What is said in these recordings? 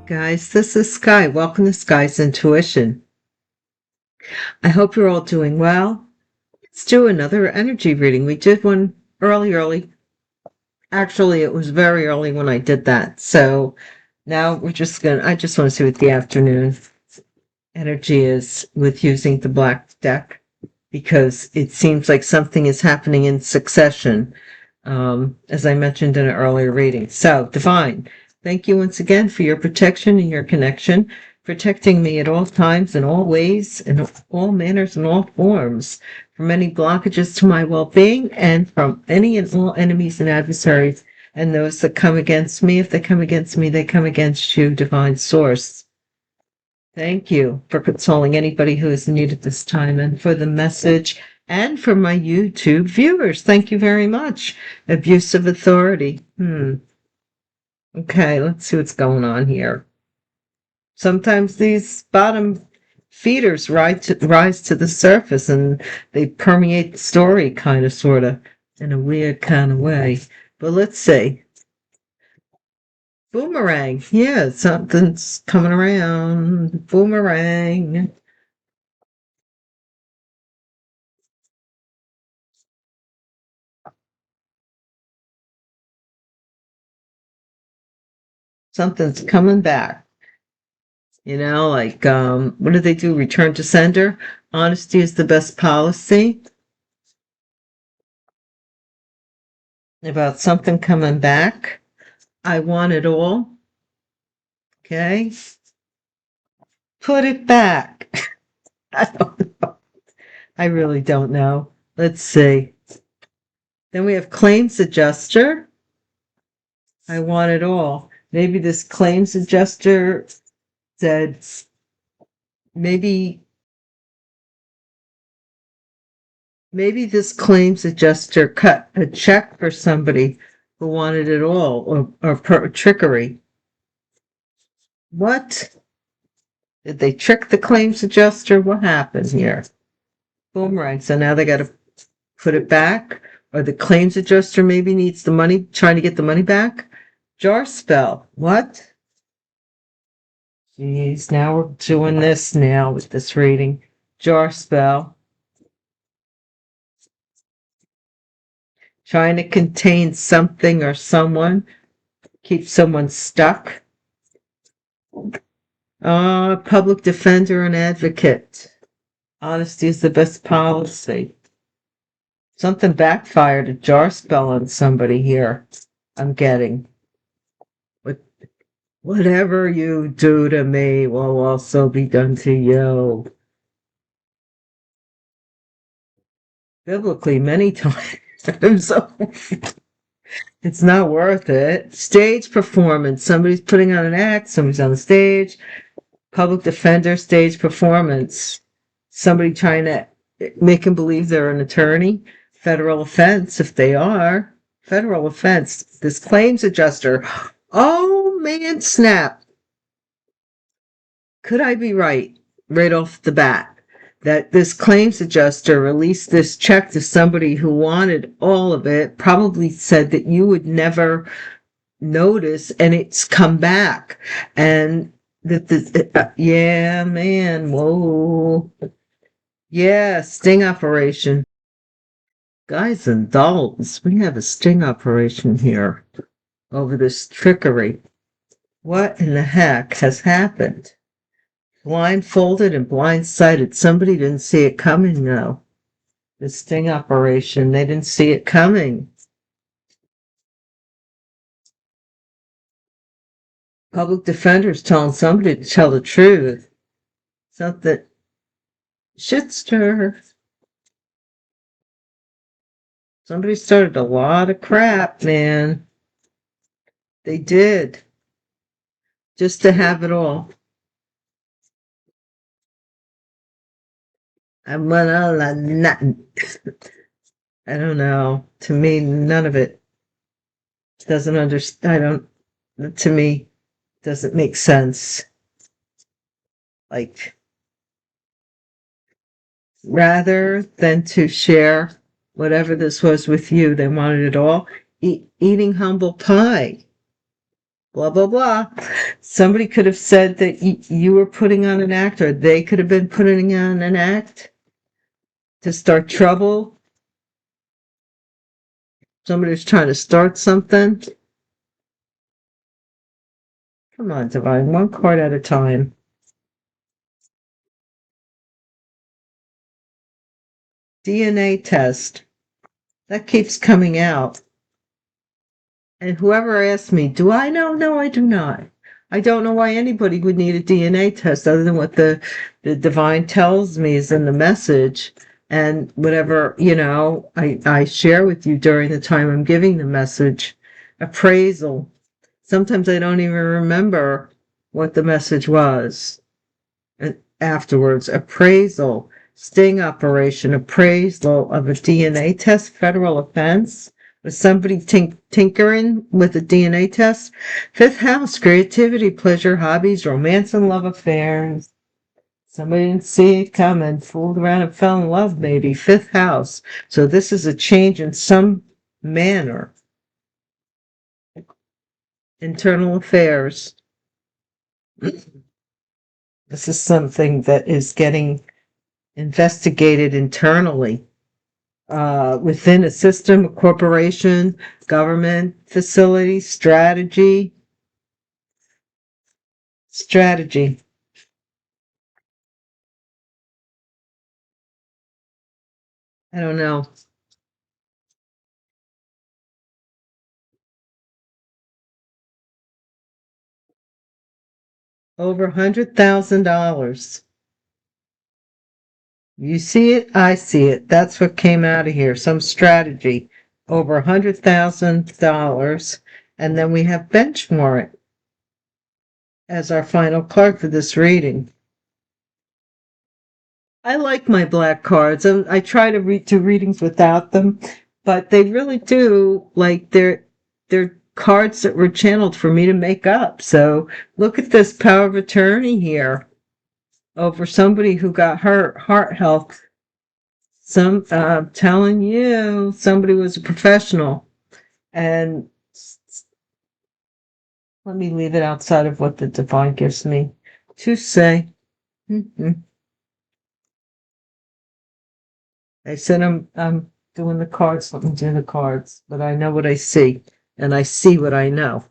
Guys, this is Sky. Welcome to Sky's Intuition. I hope you're all doing well. Let's do another energy reading. We did one early. Actually, it was very early when I did that. So now I just want to see what the afternoon energy is with using the black deck, because it seems like something is happening in succession, as I mentioned in an earlier reading. So, Divine, thank you once again for your protection and your connection, protecting me at all times, in all ways, in all manners, and all forms, from any blockages to my well-being, and from any and all enemies and adversaries, and those that come against me. If they come against me, they come against you, Divine Source. Thank you for consoling anybody who is in need at this time, and for the message, and for my YouTube viewers. Thank you very much. Abuse of authority. Okay, let's see what's going on here. Sometimes these bottom feeders rise to the surface, and they permeate the story, kind of, sort of, in a weird kind of way. But let's see. Boomerang. Yeah, something's coming around. Boomerang. Something's coming back. Like, what do they do? Return to sender? Honesty is the best policy. About something coming back. I want it all. Okay. Put it back. I don't know. I really don't know. Let's see. Then we have claims adjuster. I want it all. Maybe this claims adjuster said, maybe this claims adjuster cut a check for somebody who wanted it all, or trickery. What? Did they trick the claims adjuster? What happened here? Boomerang. So now they got to put it back, or the claims adjuster maybe needs the money, trying to get the money back. Jar spell. What? Jeez, now we're doing this now with this reading. Jar spell. Trying to contain something or someone. Keep someone stuck. Public defender and advocate. Honesty is the best policy. Something backfired, a jar spell on somebody here, I'm getting. Whatever you do to me will also be done to you. Biblically, many times. So it's not worth it. Stage performance. Somebody's putting on an act. Somebody's on the stage. Public defender, stage performance. Somebody trying to make them believe they're an attorney. Federal offense, if they are. Federal offense. This claims adjuster. Oh, man, snap. Could I be right off the bat, that this claims adjuster released this check to somebody who wanted all of it, probably said that you would never notice, and it's come back, and yeah, man, whoa, yeah, sting operation. Guys and dolls, we have a sting operation here over this trickery. What in the heck has happened? Blindfolded and blindsided. Somebody didn't see it coming, though. The sting operation, they didn't see it coming. Public defenders telling somebody to tell the truth. Something. Shitster. Somebody started a lot of crap, man. They did. Just to have it all. I don't know. To me, none of it doesn't understand. To me, doesn't make sense. Like, rather than to share whatever this was with you, they wanted it all. Eating humble pie. blah, blah, blah. Somebody could have said that you were putting on an act, or they could have been putting on an act to start trouble. Somebody was trying to start something. Come on, Divine, one card at a time. DNA test. That keeps coming out. And whoever asked me, do I know? No, I do not. I don't know why anybody would need a DNA test other than what the divine tells me is in the message. And whatever, I share with you during the time I'm giving the message. Appraisal. Sometimes I don't even remember what the message was. And afterwards, appraisal, sting operation, appraisal of a DNA test, federal offense. Was somebody tinkering with a DNA test? Fifth house, creativity, pleasure, hobbies, romance, and love affairs. Somebody didn't see it coming, fooled around and fell in love, maybe. Fifth house. So this is a change in some manner. Internal affairs. This is something that is getting investigated internally. Within a system, a corporation, government, facility, strategy. I don't know. Over $100,000. You see it, I see it. That's what came out of here. Some strategy. Over $100,000. And then we have bench warrant as our final card for this reading. I like my black cards. I try to do readings without them, but they really do, like, they're cards that were channeled for me to make up. So look at this power of attorney here over somebody who got hurt, heart health. Telling you, somebody was a professional. And let me leave it outside of what the divine gives me to say. I said I'm doing the cards. Let me do the cards, but I know what I see, and I see what I know.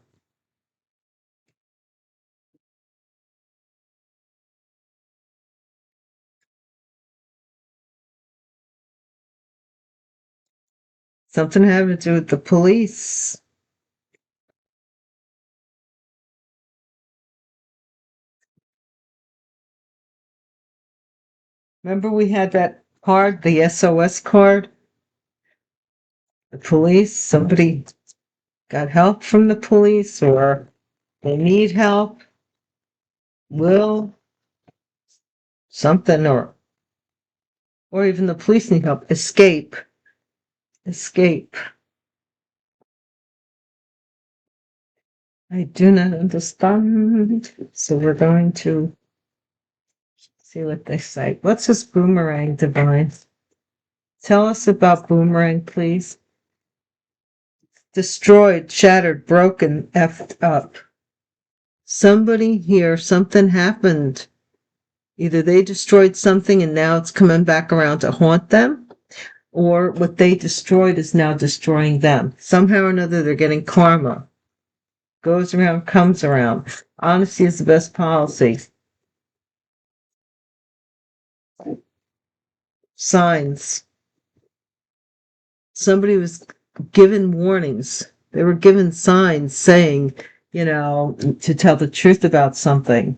Something having to do with the police. Remember we had that card, the SOS card? The police, somebody got help from the police, or they need help, will, something, or even the police need help. Escape. I do not understand. So we're going to see what they say. What's this boomerang, divine? Tell us about boomerang, please. Destroyed, shattered, broken, effed up. Somebody here, something happened. Either they destroyed something and now it's coming back around to haunt them, or what they destroyed is now destroying them. Somehow or another, they're getting karma. Goes around, comes around. Honesty is the best policy. Signs. Somebody was given warnings. They were given signs saying, to tell the truth about something.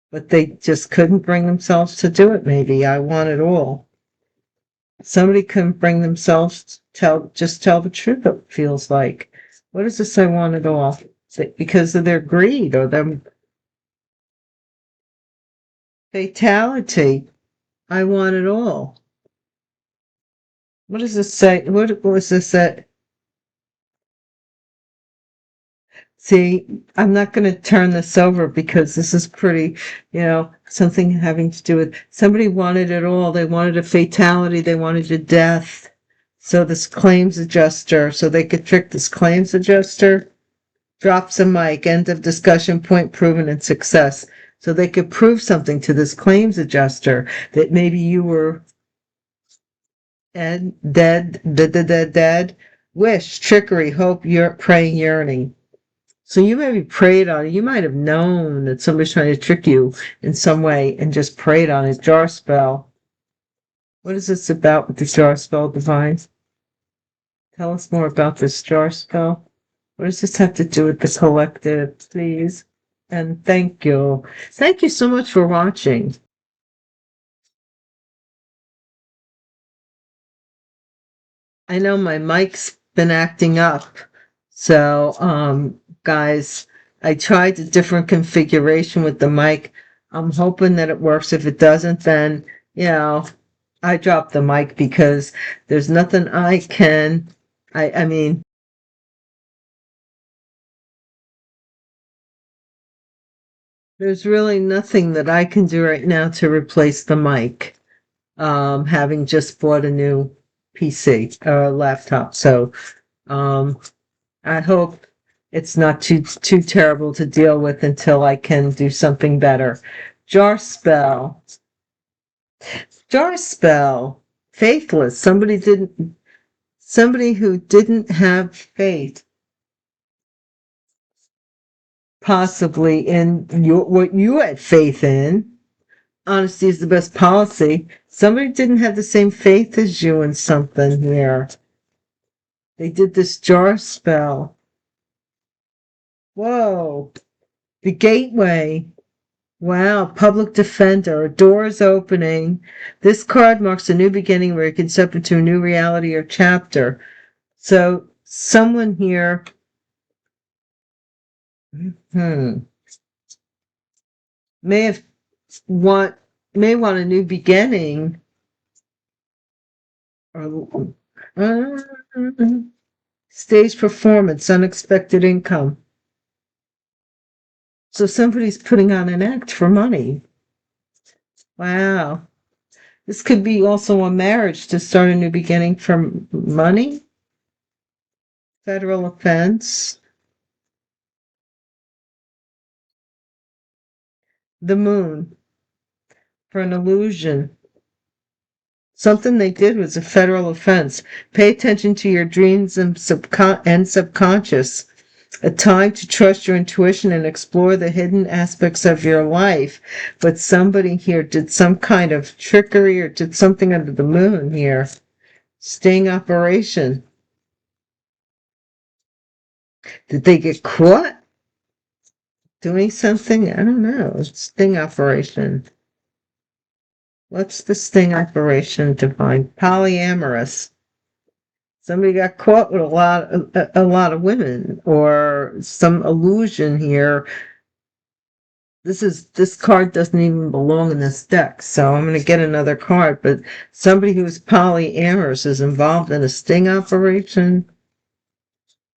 But they just couldn't bring themselves to do it, maybe. I want it all. Somebody couldn't bring themselves to tell the truth, it feels like. What does this I want it all? Because of their greed or their fatality. I want it all. What does this say? What was this that? See, I'm not going to turn this over because this is pretty, something having to do with somebody wanted it all. They wanted a fatality. They wanted a death. So this claims adjuster, so they could trick this claims adjuster, drops a mic, end of discussion, point proven, and success. So they could prove something to this claims adjuster that maybe you were dead, wish, trickery, hope, praying, yearning. So you maybe prayed on it. You might have known that somebody's trying to trick you in some way and just prayed on it. Jar spell. What is this about with the jar spell, Divine? Tell us more about this jar spell. What does this have to do with the collective, please? And thank you. Thank you so much for watching. I know my mic's been acting up. So, guys, I tried a different configuration with the mic. I'm hoping that it works. If it doesn't, then, I dropped the mic because there's nothing I mean, there's really nothing that I can do right now to replace the mic, having just bought a new PC or laptop. So, I hope it's not too terrible to deal with until I can do something better. Jar spell. Jar spell. Faithless. Somebody who didn't have faith, possibly in what you had faith in. Honesty is the best policy. Somebody didn't have the same faith as you in something there. They did this jar spell. Whoa. The gateway. Wow, public defender. A door is opening. This card marks a new beginning where you can step into a new reality or chapter. So someone here may want a new beginning. Or stage performance, unexpected income. So somebody's putting on an act for money. Wow. This could be also a marriage to start a new beginning for money. Federal offense. The moon. For an illusion. Something they did was a federal offense. Pay attention to your dreams and subconscious. A time to trust your intuition and explore the hidden aspects of your life. But somebody here did some kind of trickery or did something under the moon here. Sting operation. Did they get caught doing something? I don't know. Sting operation. What's the sting operation, Divine? Polyamorous. Somebody got caught with a lot of women, or some illusion here. This card doesn't even belong in this deck, so I'm going to get another card. But somebody who's polyamorous is involved in a sting operation.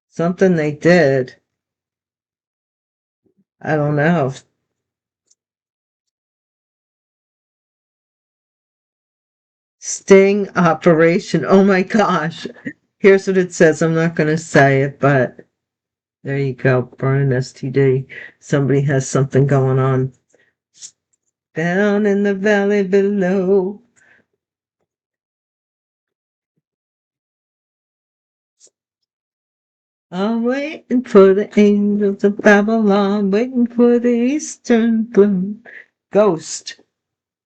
Something they did. I don't know. Sting operation. Oh my gosh. Here's what it says. I'm not going to say it, but there you go. Burn an STD. Somebody has something going on. Down in the valley below. I'm waiting for the angels of Babylon, waiting for the eastern gloom. Ghost.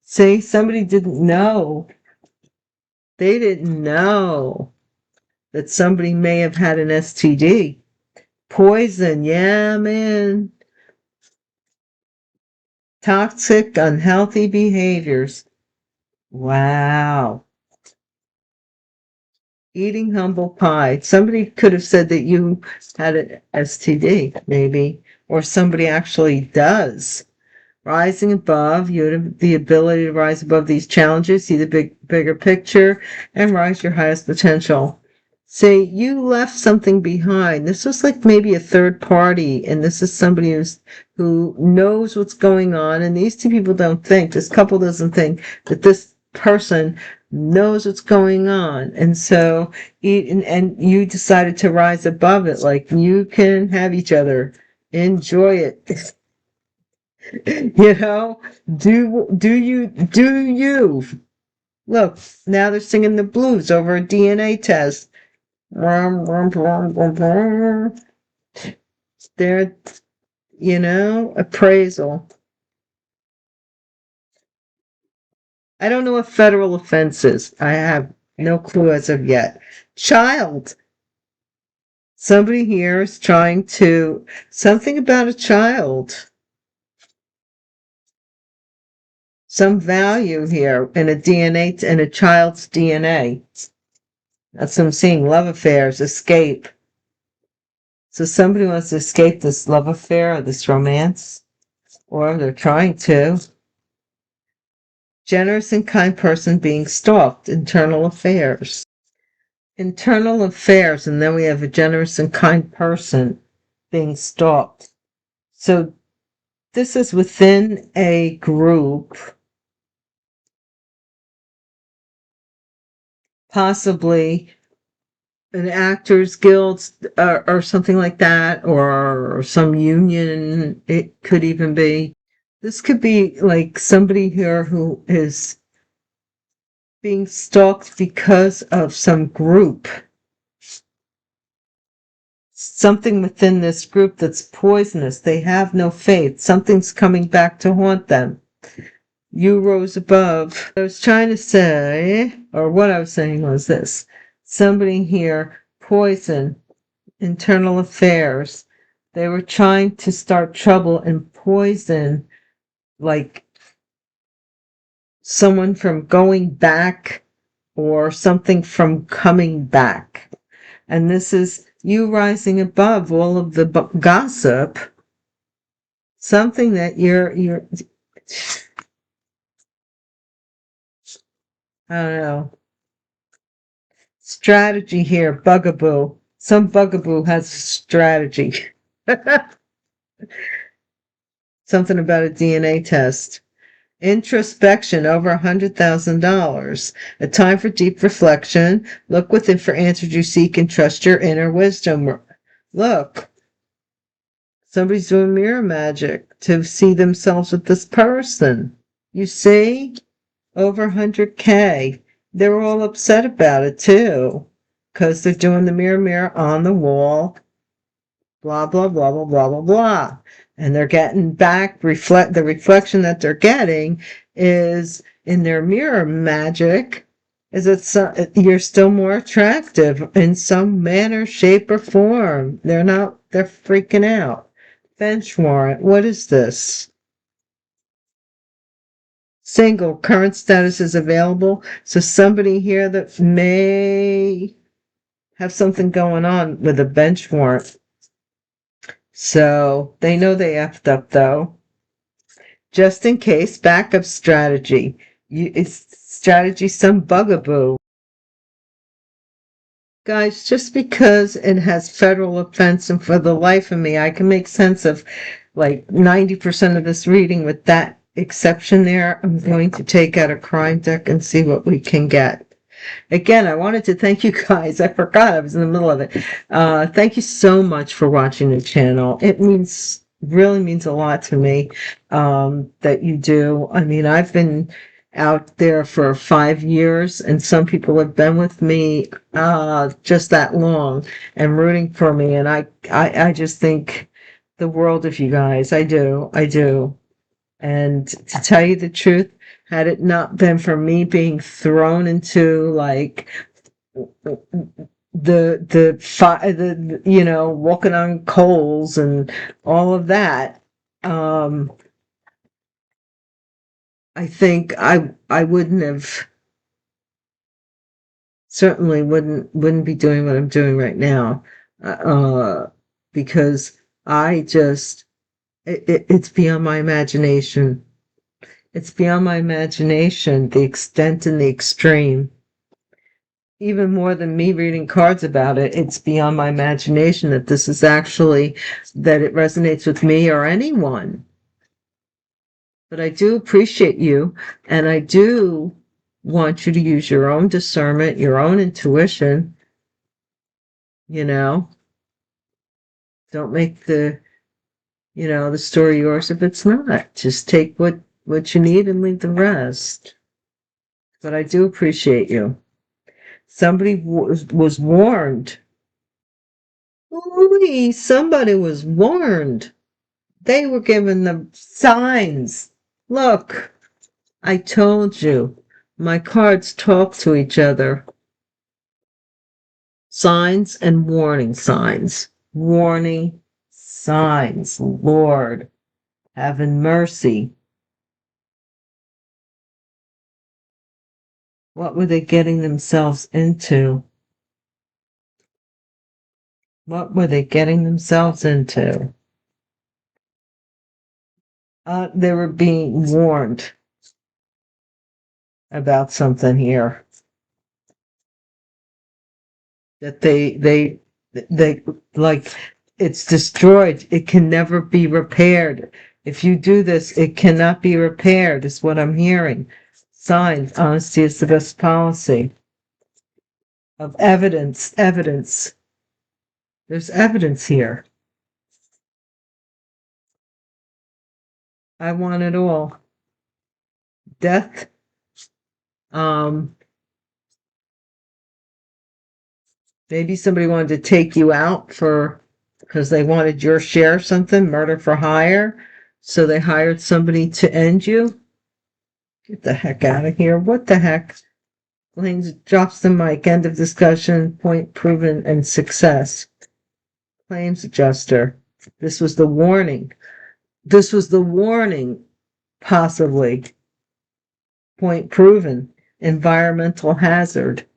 See, somebody didn't know. They didn't know that somebody may have had an STD. Poison, yeah, man. Toxic, unhealthy behaviors. Wow. Eating humble pie. Somebody could have said that you had an STD, maybe, or somebody actually does. Rising above, you have the ability to rise above these challenges, see the bigger picture, and rise your highest potential. Say you left something behind. This was like maybe a third party, and this is somebody who knows what's going on, and these two people don't think, this couple doesn't think that this person knows what's going on. And so, and you decided to rise above it. Like, you can have each other. Enjoy it. You know, do you. Look, now they're singing the blues over a DNA test. They're, appraisal. I don't know what federal offense is. I have no clue as of yet. Child. Somebody here is trying to, something about a child. Some value here in a child's DNA. That's what I'm seeing. Love affairs, escape. So somebody wants to escape this love affair or this romance, or they're trying to. Generous and kind person being stalked, internal affairs. Internal affairs, and then we have a generous and kind person being stalked. So this is within a group, possibly an actors guild or something like that, or some union. It could even be. This could be like somebody here who is being stalked because of some group. Something within this group that's poisonous. They have no faith. Something's coming back to haunt them. You rose above. I was trying to say, or what I was saying was this. Somebody here, poison, internal affairs. They were trying to start trouble and poison, like someone from going back or something from coming back. And this is you rising above all of the gossip. Something that you're I don't know. Strategy here, bugaboo. Some bugaboo has strategy. Something about a DNA test. Introspection, over $100,000. A time for deep reflection. Look within for answers you seek and trust your inner wisdom. Look. Somebody's doing mirror magic to see themselves with this person. You see? Over 100K. They're all upset about it too, because they're doing the mirror on the wall, blah, blah, blah, blah, blah, blah, blah. And they're getting back, the reflection that they're getting is in their mirror magic, is that you're still more attractive in some manner, shape, or form. They're freaking out. Bench warrant, what is this? Single, current status is available. So somebody here that may have something going on with a bench warrant. So they know they effed up though. Just in case, backup strategy. It's strategy, some bugaboo. Guys, just because it has federal offense, and for the life of me, I can make sense of like 90% of this reading with that exception there. I'm going to take out a crime deck and see what we can get. Again, I wanted to thank you guys. I forgot I was in the middle of it. Thank you so much for watching the channel. It really means a lot to me that you do. I mean, I've been out there for 5 years, and some people have been with me just that long and rooting for me, and I just think the world of you guys. I do. And to tell you the truth, had it not been for me being thrown into like walking on coals and all of that, I think I certainly wouldn't be doing what I'm doing right now, because it's beyond my imagination. It's beyond my imagination, the extent and the extreme. Even more than me reading cards about it, it's beyond my imagination that this is actually, that it resonates with me or anyone. But I do appreciate you, and I do want you to use your own discernment, your own intuition, Don't make the story yours if it's not. Just take what you need and leave the rest. But I do appreciate you. Somebody was warned. Ooh, somebody was warned. They were given the signs. Look, I told you. My cards talk to each other. Signs and warning signs. Warning signs. Lord, having mercy. What were they getting themselves into? What were they getting themselves into? They were being warned about something here. That they like, it's destroyed. It can never be repaired. If you do this, it cannot be repaired, is what I'm hearing. Signs, honesty is the best policy. Of evidence. There's evidence here. I want it all. Death. Maybe somebody wanted to take you out because they wanted your share of something, murder for hire. So they hired somebody to end you. Get the heck out of here. What the heck? Lanes drops the mic. End of discussion. Point proven and success. Claims adjuster. This was the warning. Possibly. Point proven. Environmental hazard.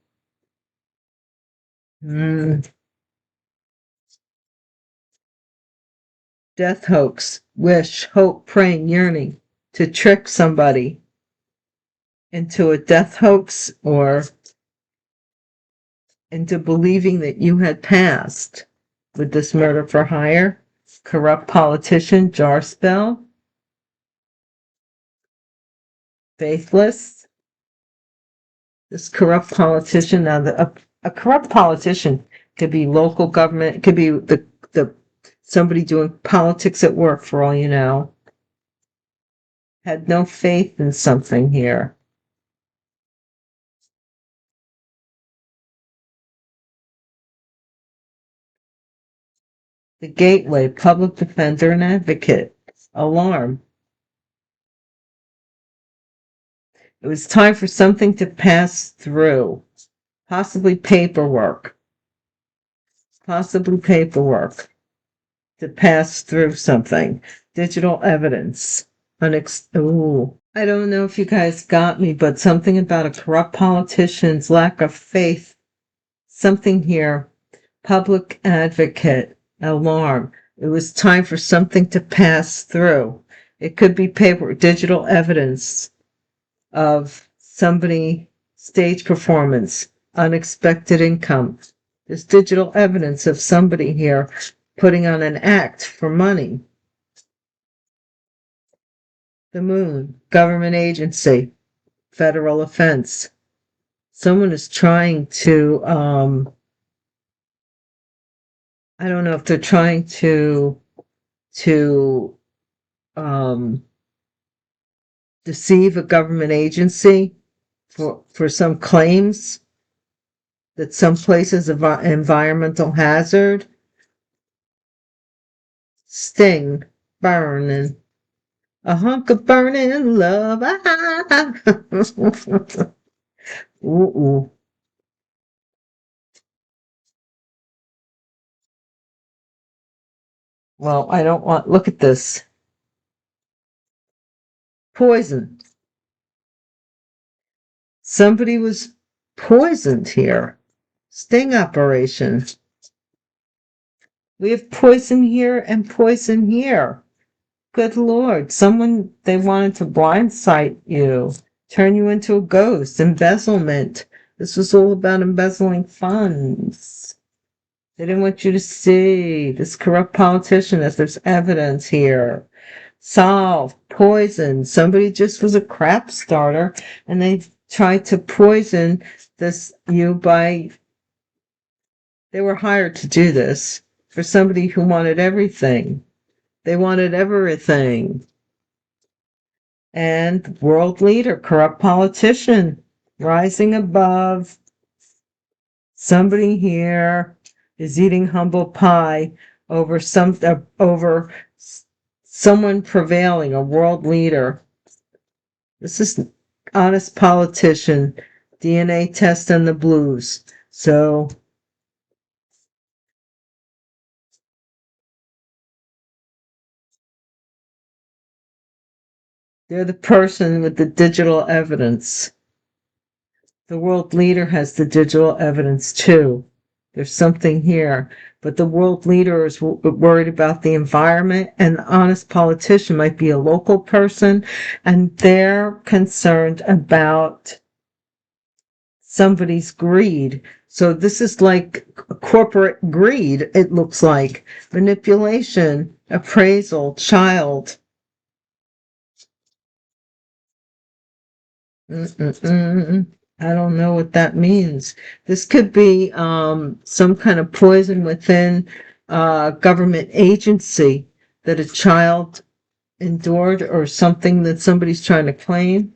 Death hoax. Wish, hope, praying, yearning. To trick somebody into a death hoax or into believing that you had passed with this murder for hire. Corrupt politician, jar spell. Faithless. This corrupt politician. Now, a corrupt politician could be local government. It could be the somebody doing politics at work, for all you know. Had no faith in something here. The gateway, public defender and advocate. Alarm. It was time for something to pass through. Possibly paperwork. To pass through something. Digital evidence. Ooh. I don't know if you guys got me, but something about a corrupt politician's lack of faith. Something here. Public advocate. Alarm. It was time for something to pass through. It could be digital evidence of somebody, stage performance, unexpected income. There's digital evidence of somebody here putting on an act for money. The moon, government agency, federal offense. Someone is trying to, I don't know if they're trying to deceive a government agency for some claims that some place is an environmental hazard. Sting, burning. A hunk of burning love. Ooh. Well, I don't want, look at this. Poison. Somebody was poisoned here. Sting operation. We have poison here and poison here. Good Lord. They wanted to blindside you, turn you into a ghost, embezzlement. This was all about embezzling funds. They didn't want you to see this corrupt politician, as there's evidence here. Solve, poison. Somebody just was a crap starter and they tried to poison you by, they were hired to do this for somebody who wanted everything. They wanted everything. And world leader, corrupt politician, rising above. Somebody here is eating humble pie over someone prevailing, a world leader. This is honest politician, DNA test and the blues. So they're the person with the digital evidence. The world leader has the digital evidence too. There's something here. But the world leader is worried about the environment, and the honest politician might be a local person, and they're concerned about somebody's greed. So this is like corporate greed, it looks like. Manipulation, appraisal, child. I don't know what that means. This could be some kind of poison within a government agency that a child endured, or something that somebody's trying to claim.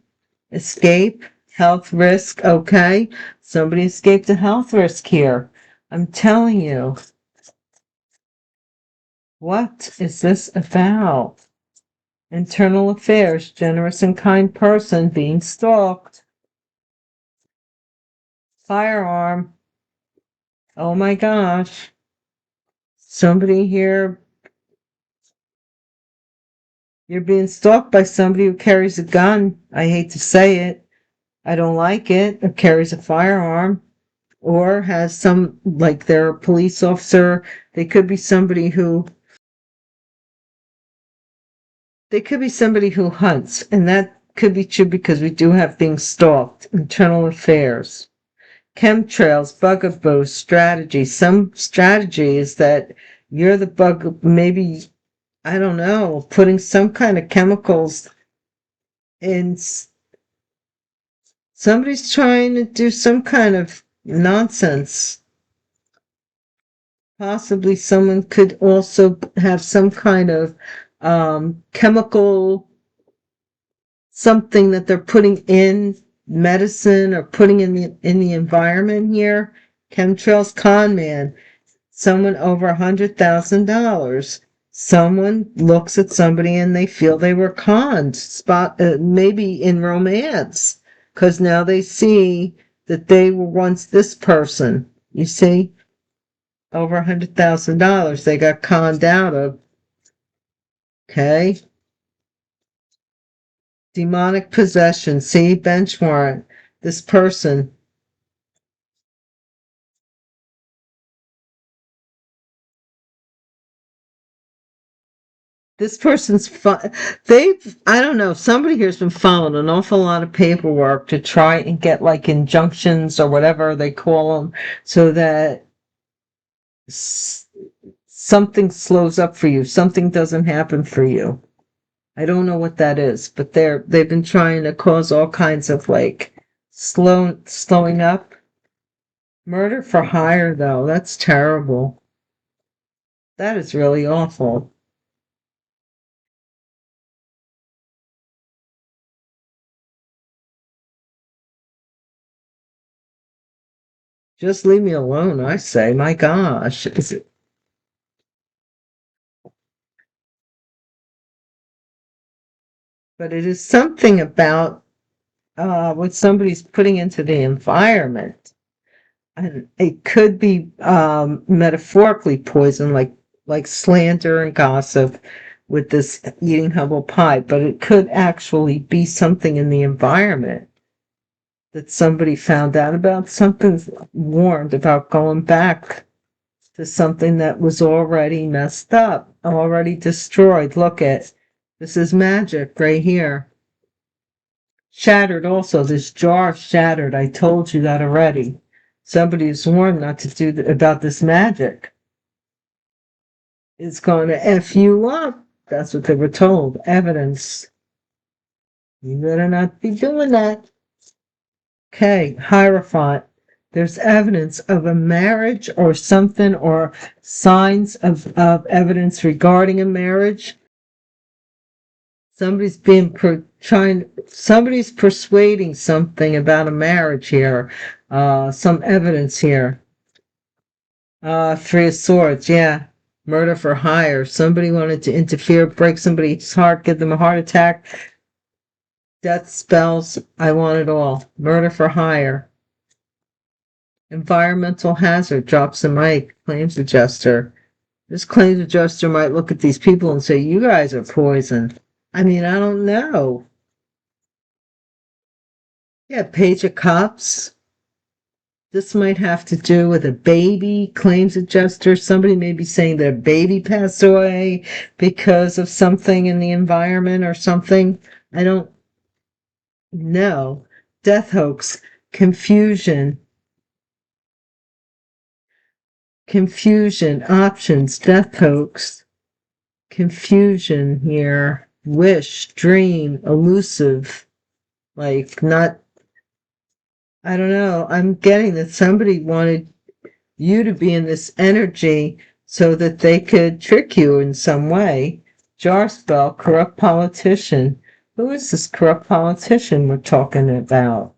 Escape, health risk. Okay, somebody escaped a health risk here. I'm telling you. What is this about? Internal affairs, generous and kind person being stalked. Firearm. Oh my gosh. Somebody here, you're being stalked by somebody who carries a gun. I hate to say it. I don't like it. Or carries a firearm. Or has some, like they're a police officer. They could be somebody who hunts. And that could be true because we do have being stalked. Internal affairs. Chemtrails, bugaboos, strategy. Some strategy is that you're the bug, maybe, I don't know, putting some kind of chemicals in. Somebody's trying to do some kind of nonsense. Possibly someone could also have some kind of chemical, something that they're putting in medicine or putting in the environment here. Chemtrails, con man. Someone over $100,000. Someone looks at somebody and they feel they were conned, maybe in romance, because now they see that they were once this person. You see, over $100,000 they got conned out of. Okay. Demonic possession. See, bench warrant. This person. This person's I don't know, somebody here's been following an awful lot of paperwork to try and get like injunctions or whatever they call them, so that something slows up for you, something doesn't happen for you. I don't know what that is, but they've been trying to cause all kinds of like slowing up. Murder for hire, though, that's terrible. That is really awful. Just leave me alone, I say. My gosh. But it is something about what somebody's putting into the environment. And it could be metaphorically poison, like slander and gossip with this eating humble pie, but it could actually be something in the environment that somebody found out about. Something's warned about going back to something that was already messed up, already destroyed. Look at this is magic right here. Shattered also. This jar shattered. I told you that already. Somebody is warned not to do about this magic. It's going to F you up. That's what they were told. Evidence. You better not be doing that. Okay, Hierophant. There's evidence of a marriage or something, or signs of evidence regarding a marriage. Somebody's somebody's persuading something about a marriage here. Some evidence here. Three of Swords, yeah. Murder for hire. Somebody wanted to interfere, break somebody's heart, give them a heart attack. Death spells. I want it all. Murder for hire. Environmental hazard. Drops the mic. Claims adjuster. This claims adjuster might look at these people and say, you guys are poison. I mean, I don't know. Yeah, Page of Cups. This might have to do with a baby, claims adjuster. Somebody may be saying their baby passed away because of something in the environment or something. I don't know. Death hoax, confusion, options, death hoax, confusion here, wish, dream, elusive, like not, I don't know. I'm getting that somebody wanted you to be in this energy so that they could trick you in some way. Jar spell, corrupt politician. Who is this corrupt politician we're talking about?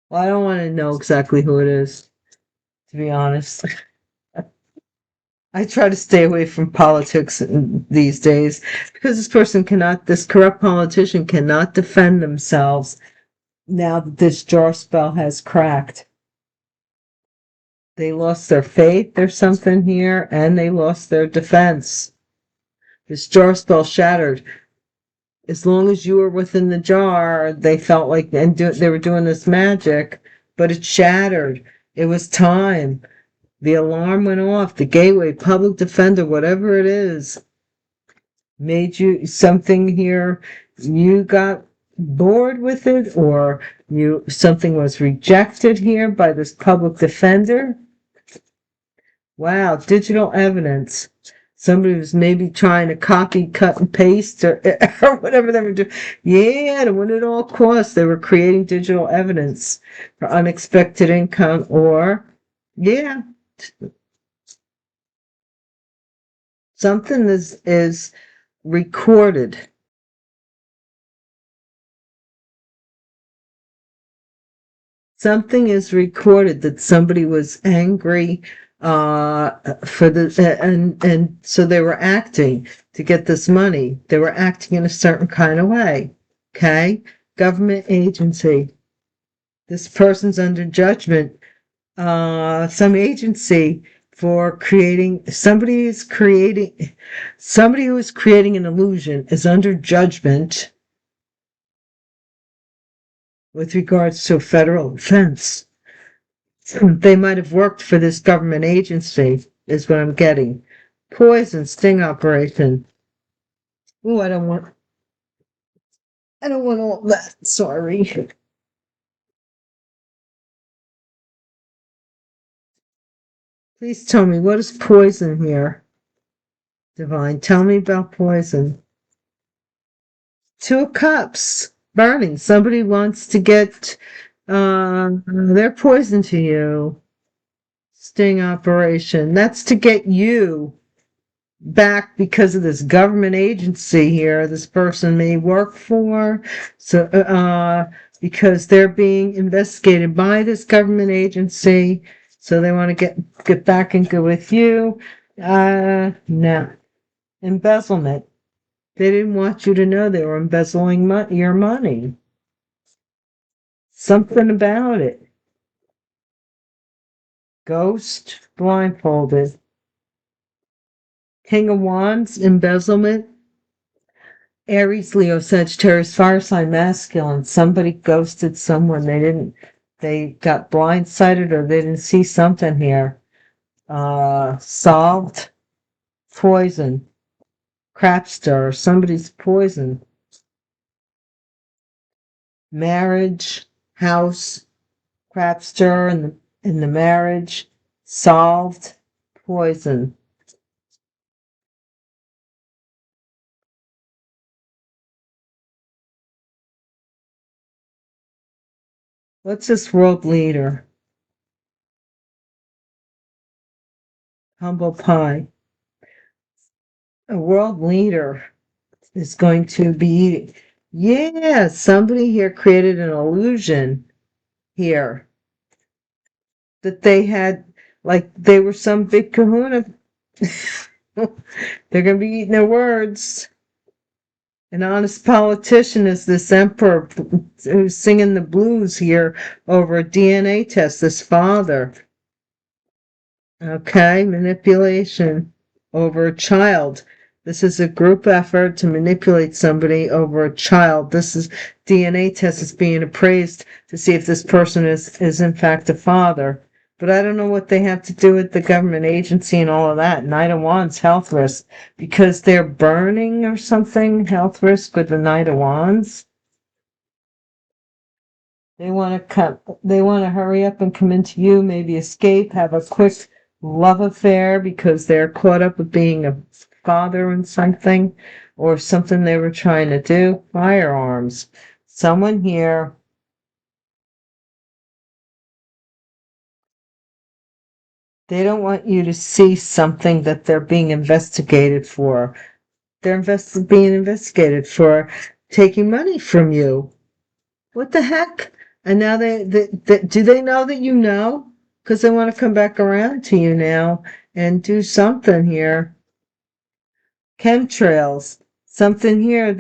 Well, I don't want to know exactly who it is, to be honest. I try to stay away from politics these days because this corrupt politician cannot defend themselves now that this jar spell has cracked. They lost their faith or something here, and they lost their defense. This jar spell shattered. As long as you were within the jar, they felt like they were doing this magic, but it shattered. It was time. The alarm went off. The gateway, public defender, whatever it is, made you something here. You got bored with it, or something was rejected here by this public defender. Wow, digital evidence. Somebody was maybe trying to copy, cut, and paste, or, or whatever they were doing. Yeah, to win at all costs, they were creating digital evidence for unexpected income, or, yeah, something is recorded. Something is recorded that somebody was angry for the and so they were acting to get this money. They were acting in a certain kind of way. Okay? Government agency. This person's under judgment. Some agency for somebody who is creating an illusion is under judgment with regards to a federal offense. They might have worked for this government agency, is what I'm getting. Poison sting operation. Oh, I don't want all that. Sorry. Please tell me, what is poison here? Divine, tell me about poison. Two of Cups. Burning. Somebody wants to get their poison to you. Sting operation. That's to get you back because of this government agency here this person may work for. So because they're being investigated by this government agency, so they want to get back and go with you. No. Embezzlement. They didn't want you to know they were embezzling your money. Something about it. Ghost, blindfolded. King of Wands, embezzlement. Aries, Leo, Sagittarius, fire sign, masculine. Somebody ghosted someone. They got blindsided, or they didn't see something here. Solved. Poison. Crapster. Somebody's poison. Marriage. House. Crapster in the marriage. Solved. Poison. What's this world leader? Humble pie. A world leader is going to be, yeah, somebody here created an illusion here that they had, like they were some big kahuna. They're going to be eating their words. An honest politician is this emperor who's singing the blues here over a DNA test, this father. Okay, manipulation over a child. This is a group effort to manipulate somebody over a child. This is DNA test is being appraised to see if this person is in fact a father. But I don't know what they have to do with the government agency and all of that. Knight of Wands, health risk. Because they're burning or something, health risk with the Knight of Wands. They want to hurry up and come into you, maybe escape, have a quick love affair because they're caught up with being a father in something or something they were trying to do. Firearms. Someone here. They don't want you to see something that they're being investigated for. They're being investigated for taking money from you. What the heck? And now do they know that you know? Because they want to come back around to you now and do something here. Chemtrails. Something here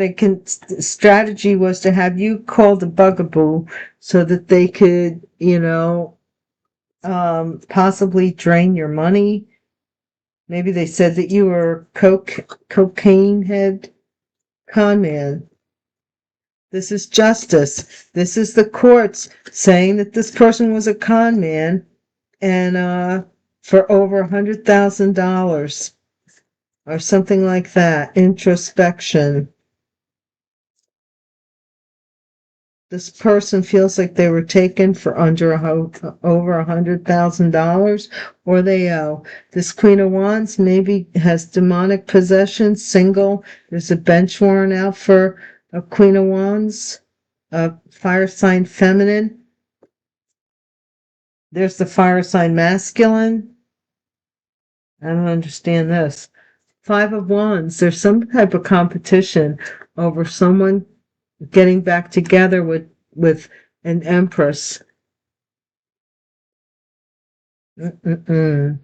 strategy was to have you called a bugaboo so that they could, possibly drain your money. Maybe they said that you were cocaine head con man. This is justice. This is the courts saying that this person was a con man and for over $100,000 or something like that. Introspection. This person feels like they were taken for over $100,000, or they owe. This Queen of Wands maybe has demonic possession, single. There's a bench warrant out for a Queen of Wands, a fire sign feminine. There's the fire sign masculine. I don't understand this. Five of Wands. There's some type of competition over someone getting back together with an Empress. Mm-mm-mm.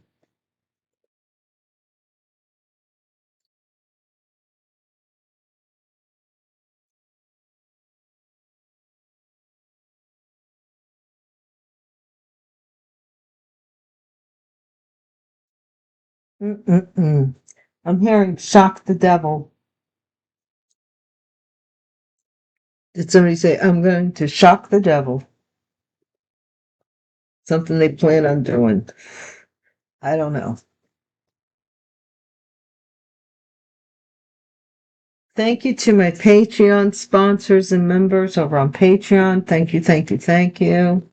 Mm-mm-mm. I'm hearing shock the devil. Did somebody say, I'm going to shock the devil? Something they plan on doing. I don't know. Thank you to my Patreon sponsors and members over on Patreon. Thank you, thank you, thank you.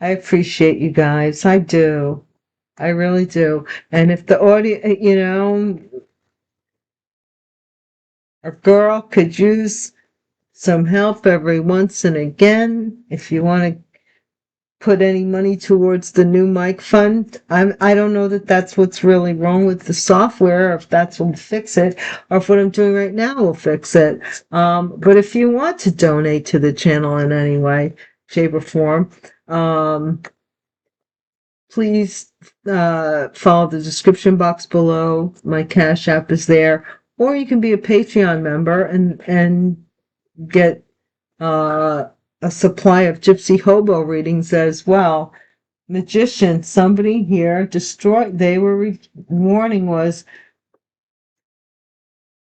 I appreciate you guys. I do. I really do. And if the audio, a girl could use some help every once and again, if you want to put any money towards the new mic fund. I don't know that that's what's really wrong with the software, or if that's what will fix it, or if what I'm doing right now will fix it. But if you want to donate to the channel in any way, shape, or form, please follow the description box below. My Cash App is there, or you can be a Patreon member and get a supply of Gypsy Hobo readings as well. Magician, somebody here destroyed. They were warning was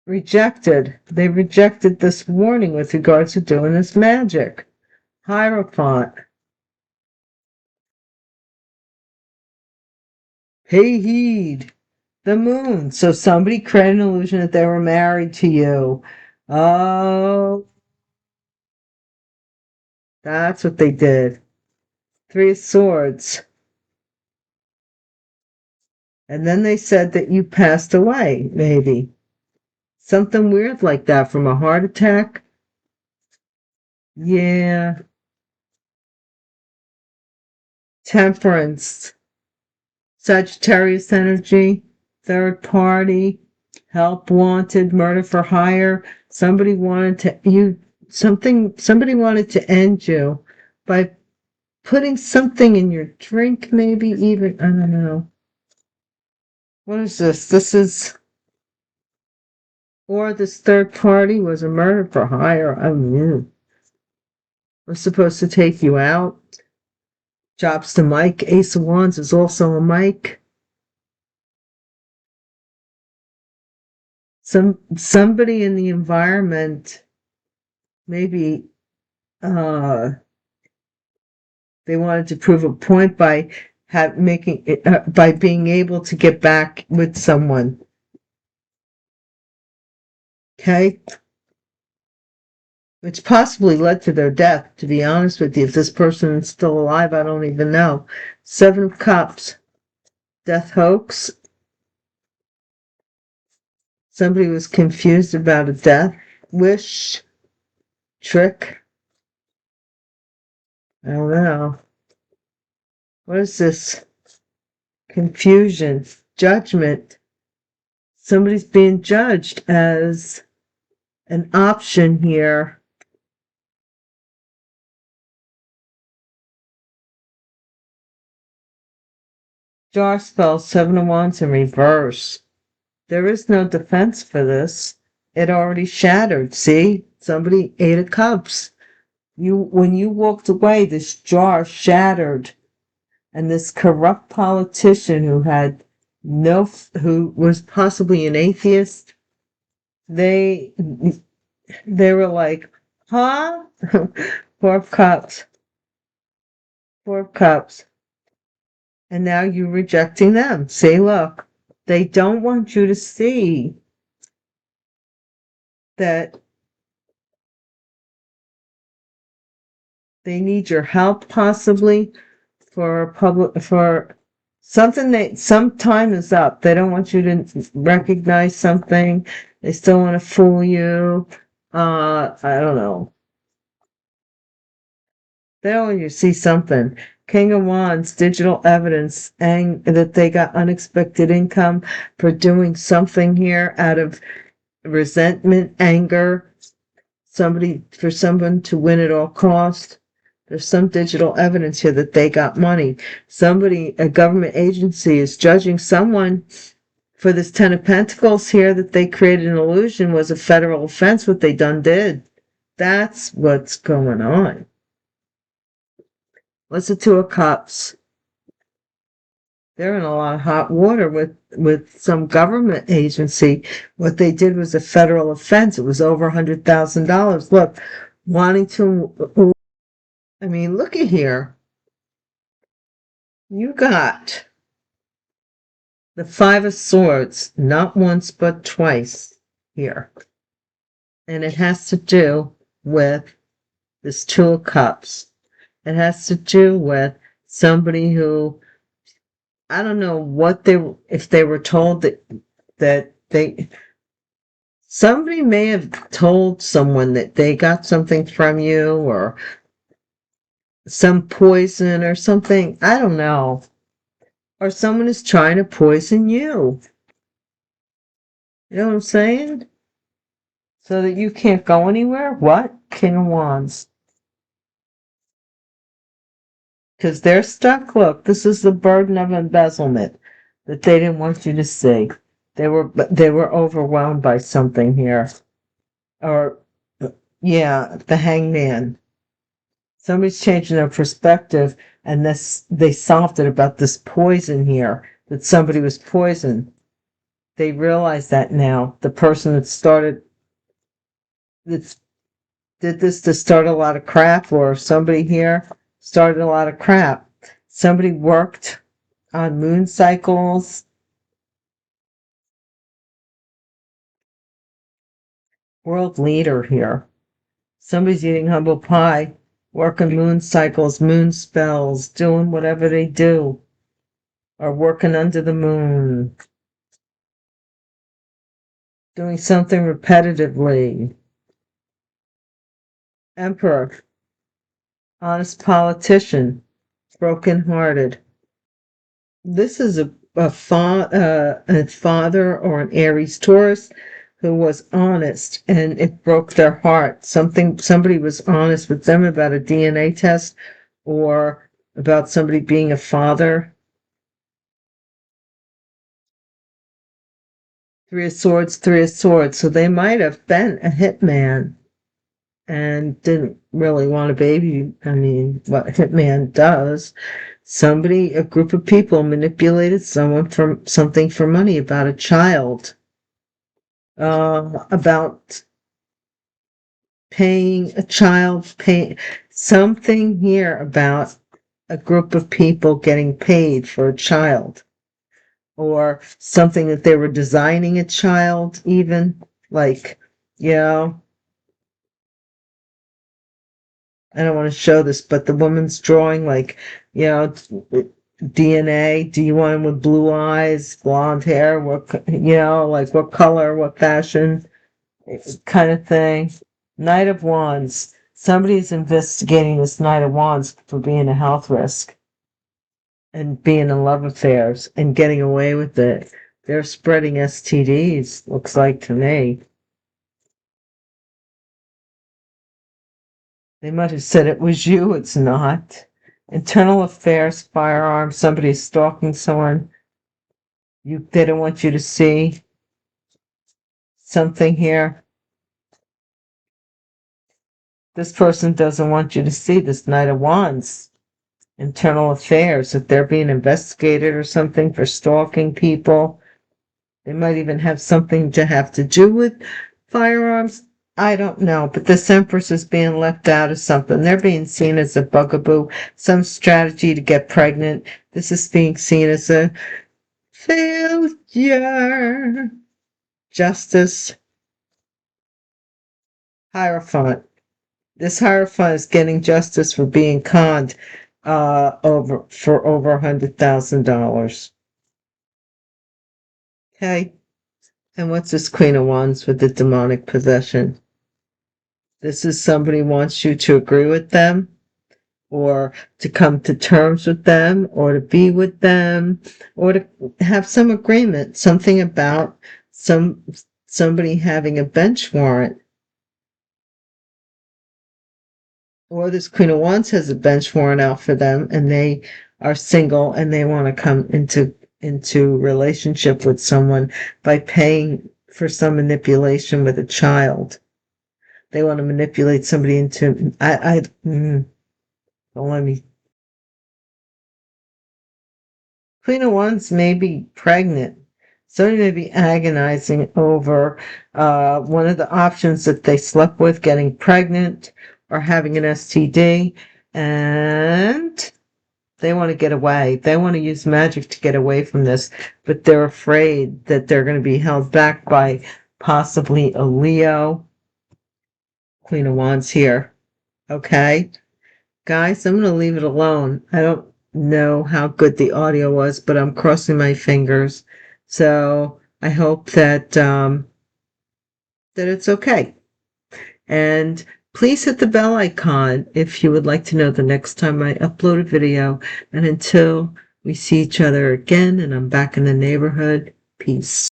rejected. They rejected this warning with regards to doing this magic. Hierophant. Pay heed. The moon. So somebody created an illusion that they were married to you. Oh, that's what they did. Three of Swords. And then they said that you passed away, maybe. Something weird like that from a heart attack. Yeah. Temperance. Sagittarius energy. Third party. Help wanted. Murder for hire. Somebody wanted somebody wanted to end you by putting something in your drink, maybe even, I don't know. What is this? Or this third party was a murder for hire. I don't know. We're supposed to take you out. Jobs to Mike. Ace of Wands is also a Mike. Somebody in the environment, maybe they wanted to prove a point by making it by being able to get back with someone. Okay, which possibly led to their death. To be honest with you, if this person is still alive, I don't even know. Seven of Cups, death hoax. Somebody was confused about a death wish, trick. I don't know. What is this? Confusion, judgment. Somebody's being judged as an option here. Jar spell, Seven of Wands in reverse. There is no defense for this. It already shattered. See? Somebody, Eight of Cups. When you walked away, this jar shattered. And this corrupt politician who was possibly an atheist, they were like, huh? Four of Cups. Four of Cups. And now you're rejecting them. See, look, they don't want you to see that they need your help possibly for something that some time is up. They don't want you to recognize something. They still want to fool you. I don't know. They don't want you to see something. King of Wands, digital evidence, and that they got unexpected income for doing something here out of resentment, anger, for someone to win at all cost. There's some digital evidence here that they got money. A government agency is judging someone for this Ten of Pentacles here that they created an illusion was a federal offense, what they done did. That's what's going on. What's the Two of Cups? They're in a lot of hot water with some government agency. What they did was a federal offense. It was over $100,000. Look, look at here. You got the Five of Swords, not once but twice here. And it has to do with this Two of Cups. It has to do with somebody who, I don't know if they were told somebody may have told someone that they got something from you or some poison or something. I don't know. Or someone is trying to poison you. You know what I'm saying? So that you can't go anywhere? What? King of Wands. Because they're stuck. Look, this is the burden of embezzlement that they didn't want you to see. They were overwhelmed by something here. Or, yeah, the Hangman. Somebody's changing their perspective, and they solved it about this poison here, that somebody was poisoned. They realize that now. The person that did this to start a lot of crap, or somebody here started a lot of crap. Somebody worked on moon cycles. World leader here. Somebody's eating humble pie, working moon cycles, moon spells, doing whatever they do, or working under the moon, doing something repetitively. Emperor, honest politician, broken-hearted. This is a father or an Aries Taurus who was honest, and it broke their heart. Somebody was honest with them about a DNA test or about somebody being a father. Three of Swords, Three of Swords. So they might have been a hitman and didn't really want a baby. I mean, what a hitman does. A group of people manipulated someone for something for money about a child, about paying a child, pay something here about a group of people getting paid for a child, or something that they were designing a child, even like, you know, I don't want to show this, but the woman's drawing, like, you know, DNA. Do you want him with blue eyes, blonde hair? Like what color, what fashion, kind of thing. Knight of Wands. Somebody's investigating this Knight of Wands for being a health risk and being in love affairs and getting away with it. They're spreading STDs, looks like to me. They might have said it was you, it's not. Internal affairs, firearms, somebody's stalking someone. They don't want you to see something here. This person doesn't want you to see this Knight of Wands. Internal affairs, if they're being investigated or something for stalking people. They might even have something to have to do with firearms. I don't know, but this Empress is being left out of something. They're being seen as a bugaboo, some strategy to get pregnant. This is being seen as a failure. Justice. Hierophant. This Hierophant is getting justice for being conned over $100,000. Okay. And what's this Queen of Wands with the demonic possession? This is somebody wants you to agree with them, or to come to terms with them, or to be with them, or to have some agreement, something about somebody having a bench warrant. Or this Queen of Wands has a bench warrant out for them, and they are single and they want to come into relationship with someone by paying for some manipulation with a child. They want to manipulate somebody into, don't let me. Queen of Wands may be pregnant. Somebody may be agonizing over one of the options that they slept with, getting pregnant or having an STD, and they want to get away. They want to use magic to get away from this, but they're afraid that they're going to be held back by possibly a Leo. Queen of Wands here. Okay? Guys, I'm going to leave it alone. I don't know how good the audio was, but I'm crossing my fingers. So I hope that it's okay. And please hit the bell icon if you would like to know the next time I upload a video. And until we see each other again and I'm back in the neighborhood, peace.